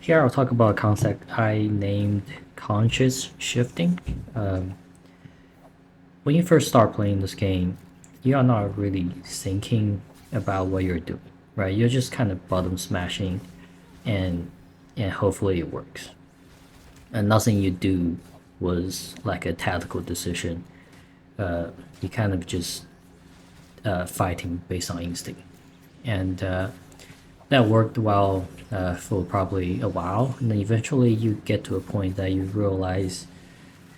Here I'll talk about a concept I named conscious shifting. When you first start playing this game, you are not really thinking about what you're doing, right? You're just kind of button smashing, and and hopefully it works. And nothing you do was like a tactical decision. You kind of just fighting based on instinct, and that worked well for probably a while. And then eventually you get to a point that you realize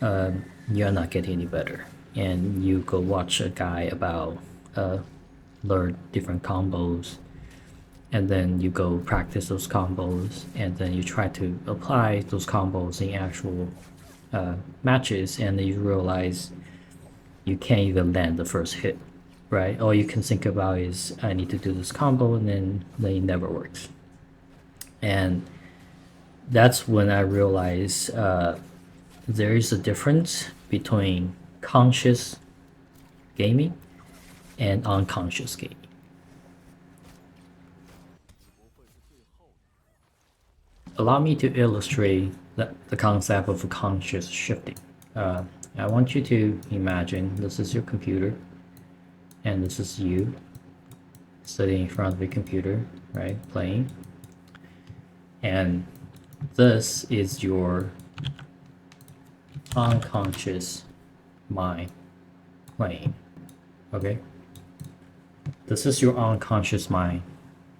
you're not getting any better, and you go watch a guy about learn different combos, and then you go practice those combos, and then you try to apply those combos in actual matches, and then you realize you can't even land the first hit, right? All you can think about is I need to do this combo, and then it never works. And that's when I realized there is a difference between conscious gaming and unconscious gaming. Allow me to illustrate the concept of conscious shifting. I want you to imagine this is your computer, and this is you sitting in front of the computer, right, playing. And this is your unconscious mind playing, okay? This is your unconscious mind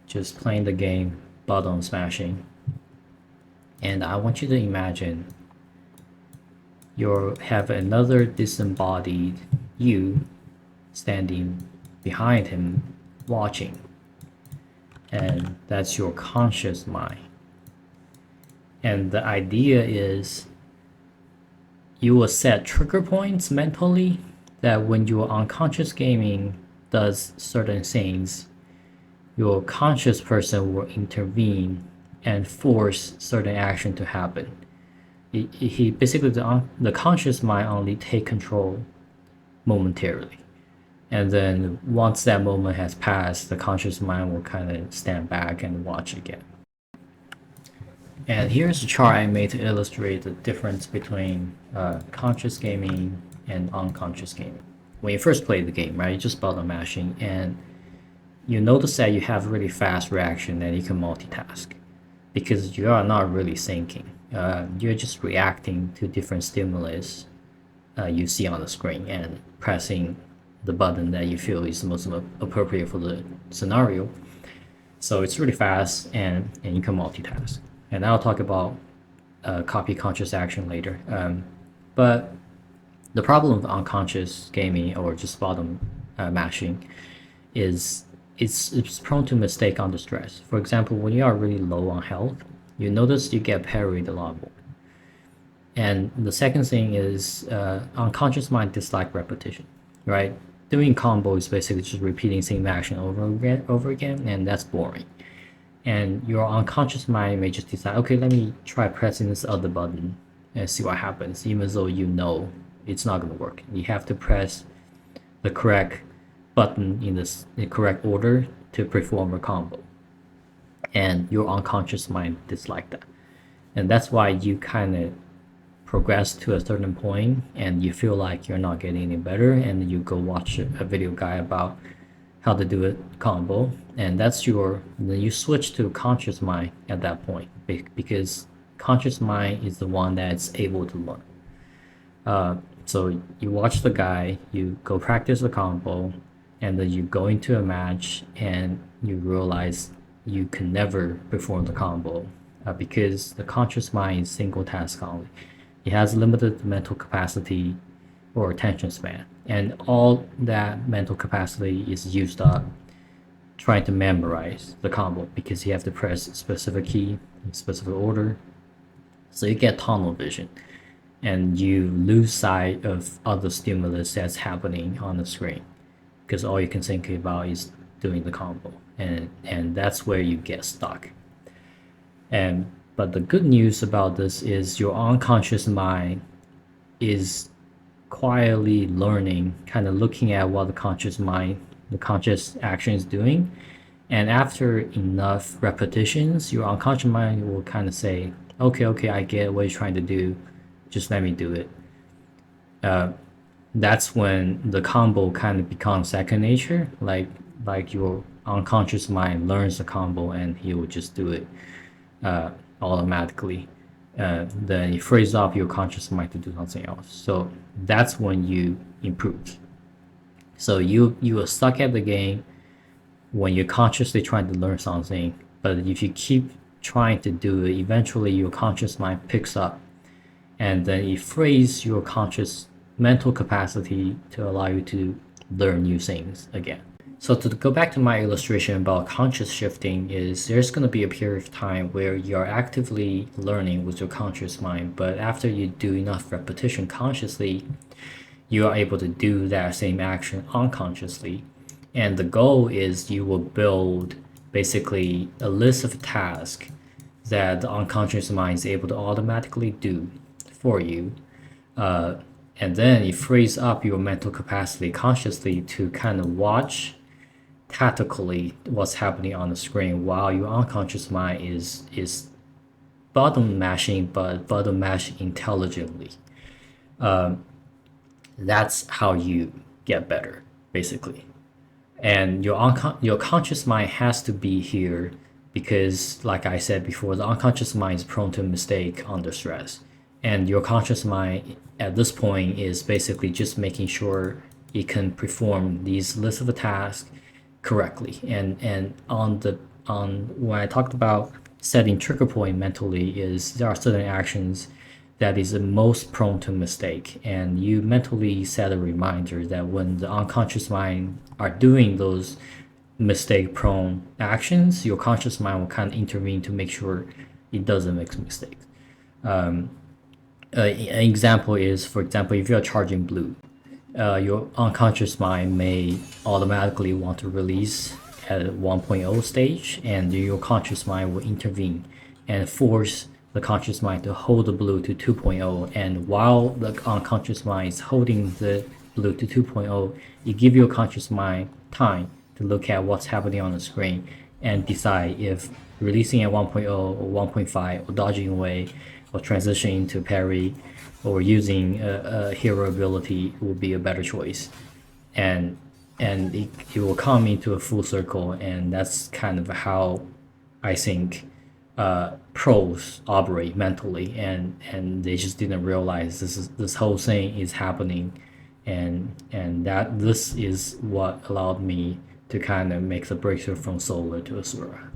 just playing the game, button smashing. And I want you to imagine you have another disembodied you standing behind him watching. And that's your conscious mind. And the idea is you will set trigger points mentally that when your unconscious gaming does certain things, your conscious person will intervene and force certain action to happen. He basically, the conscious mind only take control momentarily. And then once that moment has passed, the conscious mind will kind of stand back and watch again. And here's a chart I made to illustrate the difference between conscious gaming and unconscious gaming. When you first play the game, right, you just button mashing, and you notice that you have really fast reaction and you can multitask because you are not really thinking. You're just reacting to different stimulus you see on the screen and pressing the button that you feel is the most appropriate for the scenario. So it's really fast, and you can multitask. And I'll talk about copy conscious action later. But the problem with unconscious gaming or just bottom mashing is it's prone to mistake under stress. For example, when you are really low on health, you notice you get parried a lot more. And the second thing is unconscious mind dislike repetition, right? Doing combo is basically just repeating same action over again, and that's boring. And your unconscious mind may just decide, okay, let me try pressing this other button and see what happens, even though you know it's not going to work. You have to press the correct button in the correct order to perform a combo. And your unconscious mind dislike that. And that's why you kind of progress to a certain point and you feel like you're not getting any better, and you go watch a video guide about how to do a combo, and that's then you switch to conscious mind at that point, because conscious mind is the one that's able to learn. So you watch the guy, you go practice the combo, and then you go into a match and you realize you can never perform the combo because the conscious mind is single task only. It has limited mental capacity or attention span, and all that mental capacity is used up trying to memorize the combo because you have to press a specific key in specific order. So you get tunnel vision and you lose sight of other stimulus that's happening on the screen because all you can think about is doing the combo, and that's where you get stuck. But the good news about this is your unconscious mind is quietly learning, kind of looking at what the conscious mind, the conscious action is doing, And after enough repetitions, your unconscious mind will kind of say, okay, I get what you're trying to do, just let me do it. That's when the combo kind of becomes second nature, like your unconscious mind learns the combo and he will just do it automatically. Then it frees up your conscious mind to do something else. So that's when you improve. So you are stuck at the game when you're consciously trying to learn something, but if you keep trying to do it, eventually your conscious mind picks up, and then it frees your conscious mental capacity to allow you to learn new things again. So to go back to my illustration about conscious shifting, is there's going to be a period of time where you're actively learning with your conscious mind, but after you do enough repetition consciously, you are able to do that same action unconsciously. And the goal is you will build basically a list of tasks that the unconscious mind is able to automatically do for you. And then it frees up your mental capacity consciously to kind of watch tactically what's happening on the screen while your unconscious mind is button mashing, but button mash intelligently. That's how you get better, basically. And your conscious mind has to be here because, like I said before, the unconscious mind is prone to mistake under stress. And your conscious mind at this point is basically just making sure it can perform these lists of tasks correctly. And on when I talked about setting trigger point mentally, is there are certain actions that is the most prone to mistake, and you mentally set a reminder that when the unconscious mind are doing those mistake prone actions, your conscious mind will kind of intervene to make sure it doesn't make mistakes. An example is, for example, if you're charging blue, your unconscious mind may automatically want to release at 1.0 stage, and your conscious mind will intervene and force the conscious mind to hold the blue to 2.0. And while the unconscious mind is holding the blue to 2.0, you give your conscious mind time to look at what's happening on the screen and decide if releasing at 1.0 or 1.5 or dodging away or transitioning to parry or using a hero ability will be a better choice. And it will come into a full circle, and that's kind of how I think pros operate mentally, and they just didn't realize this whole thing is happening, and that this is what allowed me to kind of make the breakthrough from solar to Asura.